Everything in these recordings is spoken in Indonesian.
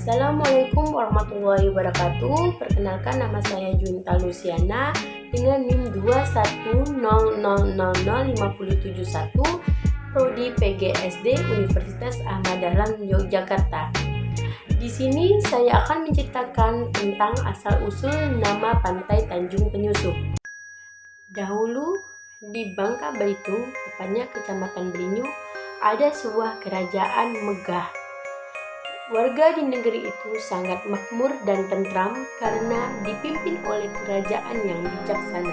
Assalamualaikum warahmatullahi wabarakatuh. Perkenalkan, nama saya Junta Luciana dengan NIM 210000571, Prodi PGSD Universitas Ahmad Dahlan Yogyakarta. Di sini saya akan menceritakan tentang asal-usul nama Pantai Tanjung Penyusup. Dahulu di Bangka Belitung, tepatnya Kecamatan Belinyu, ada sebuah kerajaan megah. Warga di negeri itu sangat makmur dan tentram karena dipimpin oleh kerajaan yang bijaksana.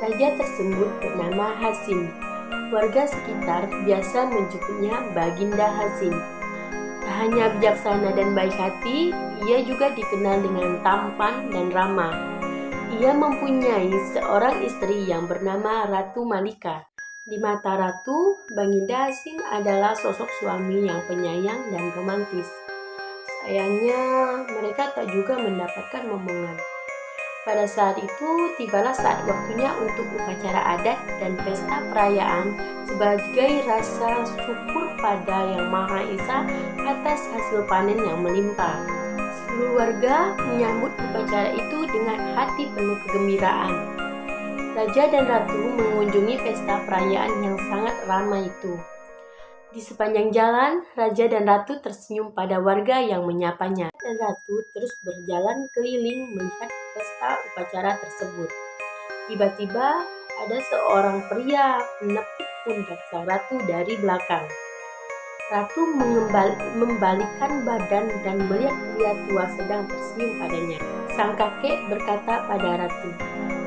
Raja tersebut bernama Hasim. Warga sekitar biasa menyebutnya Baginda Hasim. Tak hanya bijaksana dan baik hati, ia juga dikenal dengan tampan dan ramah. Ia mempunyai seorang istri yang bernama Ratu Malika. Di mata Ratu, Baginda Hasim adalah sosok suami yang penyayang dan romantis. Sayangnya, mereka tak juga mendapatkan momongan. Pada saat itu, tibalah saat waktunya untuk upacara adat dan pesta perayaan sebagai rasa syukur pada Yang Maha Esa atas hasil panen yang melimpah. Seluruh warga menyambut upacara itu dengan hati penuh kegembiraan. Raja dan Ratu mengunjungi pesta perayaan yang sangat ramai itu. Di sepanjang jalan, Raja dan Ratu tersenyum pada warga yang menyapanya. Dan Ratu terus berjalan keliling melihat pesta upacara tersebut. Tiba-tiba ada seorang pria menepuk pundak sang Ratu dari belakang. Ratu membalikkan badan dan melihat pria tua sedang tersenyum padanya. Sang kakek berkata pada Ratu,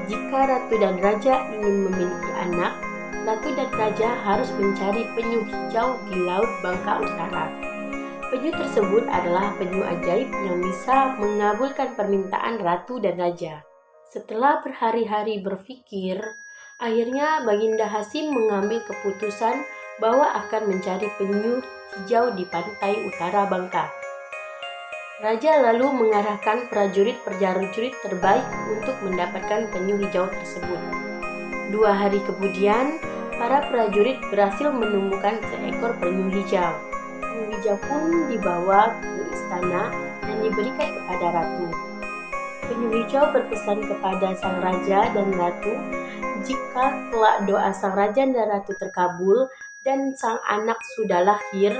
"Jika Ratu dan Raja ingin memiliki anak, Ratu dan Raja harus mencari penyu hijau di Laut Bangka Utara. Penyu tersebut adalah penyu ajaib yang bisa mengabulkan permintaan Ratu dan Raja." Setelah berhari-hari berpikir, akhirnya Baginda Hasim mengambil keputusan bahwa akan mencari penyu hijau di pantai utara Bangka. Raja lalu mengarahkan prajurit terbaik untuk mendapatkan penyu hijau tersebut. 2 hari kemudian, para prajurit berhasil menemukan seekor penyu hijau. Penyu hijau pun dibawa ke istana dan diberikan kepada Ratu. Penyu hijau berpesan kepada sang Raja dan Ratu, jika kelak doa sang Raja dan Ratu terkabul dan sang anak sudah lahir,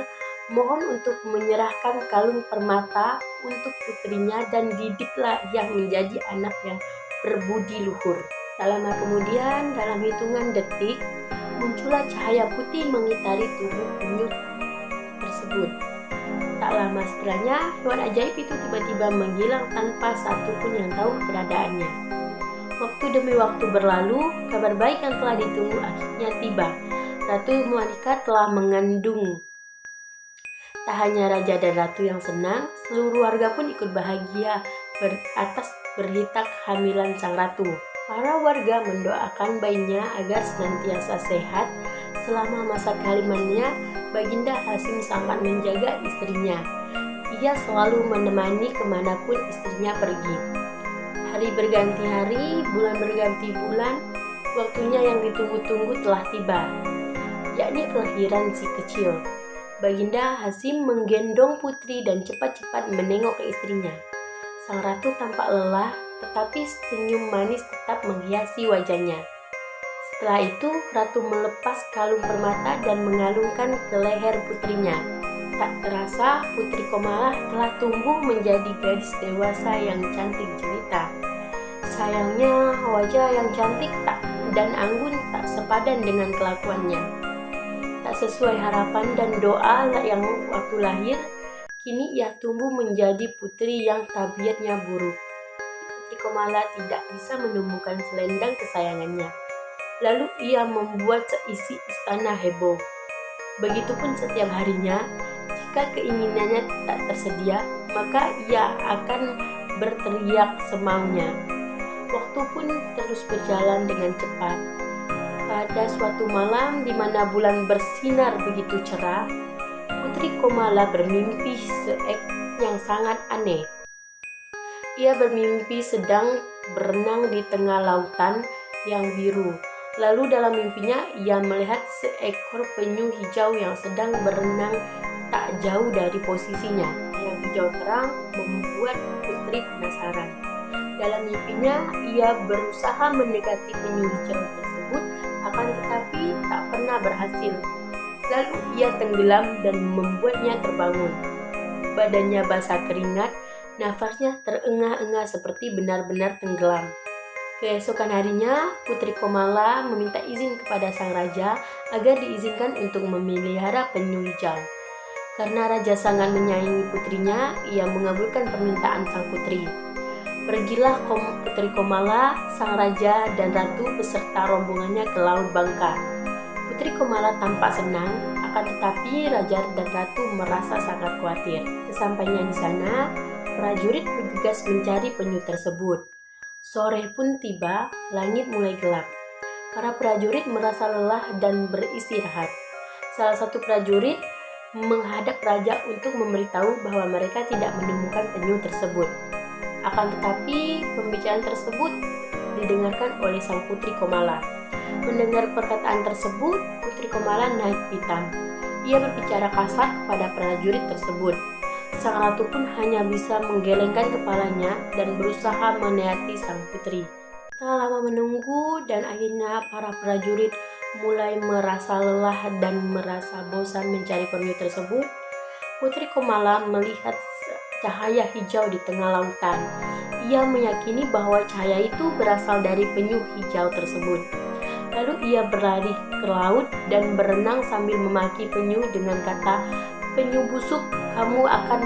mohon untuk menyerahkan kalung permata untuk putrinya dan didiklah yang menjadi anak yang berbudi luhur. Tak lama kemudian, dalam hitungan detik, muncullah cahaya putih mengitari tubuh penyu tersebut. Tak lama setelahnya, hewan ajaib itu tiba-tiba menghilang tanpa satupun yang tahu keberadaannya. Waktu demi waktu berlalu, kabar baik yang telah ditunggu akhirnya tiba. Ratu Malika telah mengandung. Tak hanya Raja dan Ratu yang senang, seluruh warga pun ikut bahagia atas berita kehamilan sang Ratu. Para warga mendoakan bayinya agar senantiasa sehat. Selama masa kehamilannya, Baginda Hasim sangat menjaga istrinya. Ia selalu menemani kemanapun istrinya pergi. Hari berganti hari, bulan berganti bulan, waktunya yang ditunggu-tunggu telah tiba, yakni kelahiran si kecil. Baginda Hasim menggendong putri dan cepat-cepat menengok ke istrinya. Sang Ratu tampak lelah, tetapi senyum manis tetap menghiasi wajahnya. Setelah itu, Ratu melepas kalung permata dan mengalungkan ke leher putrinya. Tak terasa, Putri Komalah telah tumbuh menjadi gadis dewasa yang cantik jelita. Sayangnya, wajah yang cantik dan anggun tak sepadan dengan kelakuannya. Tak sesuai harapan dan doa yang waktu lahir, kini ia tumbuh menjadi putri yang tabiatnya buruk. Putri Komalah tidak bisa menemukan selendang kesayangannya. Lalu ia membuat seisi istana heboh. Begitupun setiap harinya, jika keinginannya tak tersedia, maka ia akan berteriak semaunya. Waktu pun terus berjalan dengan cepat. Pada suatu malam di mana bulan bersinar begitu cerah, Putri Komalah bermimpi yang sangat aneh. Ia bermimpi sedang berenang di tengah lautan yang biru. Lalu dalam mimpinya ia melihat seekor penyu hijau yang sedang berenang tak jauh dari posisinya. Yang hijau terang membuat putri penasaran. Dalam mimpinya, ia berusaha mendekati penyu hijau tersebut, akan tetapi tak pernah berhasil. Lalu ia tenggelam dan membuatnya terbangun. Badannya basah keringat, nafasnya terengah-engah seperti benar-benar tenggelam. Keesokan harinya, Putri Komala meminta izin kepada sang raja agar diizinkan untuk memelihara penyu hijau. Karena raja sangat menyayangi putrinya, ia mengabulkan permintaan sang putri. Pergilah Putri Komala, sang raja dan ratu beserta rombongannya ke Laut Bangka. Putri Komala tampak senang, akan tetapi raja dan ratu merasa sangat khawatir. Sesampainya di sana, prajurit bergegas mencari penyu tersebut. Sore pun tiba, langit mulai gelap. Para prajurit merasa lelah dan beristirahat. Salah satu prajurit menghadap raja untuk memberitahu bahwa mereka tidak menemukan penyu tersebut. Akan tetapi, pembicaraan tersebut didengarkan oleh sang Putri Komala. Mendengar perkataan tersebut, Putri Komala naik pitam. Ia berbicara kasar kepada prajurit tersebut. Sang ratu pun hanya bisa menggelengkan kepalanya dan berusaha menasihati sang putri. Setelah lama menunggu dan akhirnya para prajurit mulai merasa lelah dan merasa bosan mencari penyu tersebut, Putri Komala melihat cahaya hijau di tengah lautan. Ia meyakini bahwa cahaya itu berasal dari penyu hijau tersebut. Lalu ia berlari ke laut dan berenang sambil memaki penyu dengan kata, "Penyu busuk, kamu akan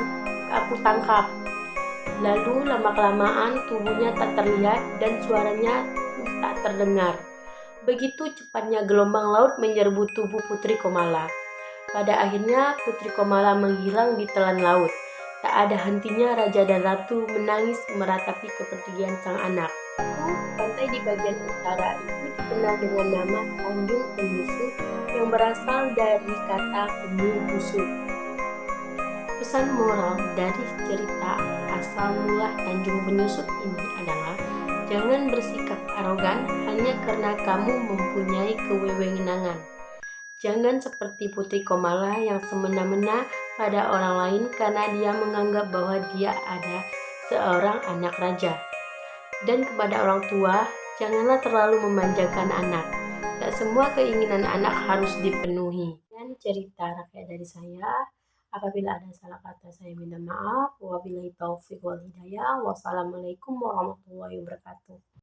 aku tangkap." Lalu lama-kelamaan tubuhnya tak terlihat dan suaranya tak terdengar. Begitu cepatnya gelombang laut menyerbu tubuh Putri Komala. Pada akhirnya Putri Komala menghilang di telan laut. Tak ada hentinya raja dan ratu menangis meratapi kepergian sang anak. Pantai di bagian utara itu dikenal dengan nama Tanjung Penyusup yang berasal dari kata penyu busuk. Pesan moral dari cerita asal mula Tanjung Penyusup ini adalah jangan bersikap arogan hanya karena kamu mempunyai kewewenangan. Jangan seperti Putri Komala yang semena-mena pada orang lain karena dia menganggap bahwa dia ada seorang anak raja. Dan kepada orang tua, janganlah terlalu memanjakan anak. Tak semua keinginan anak harus dipenuhi. Dan cerita rakyat dari saya. Apabila ada salah kata saya minta maaf. Wabillahi taufiq wal hidayah. Wassalamualaikum warahmatullahi wabarakatuh.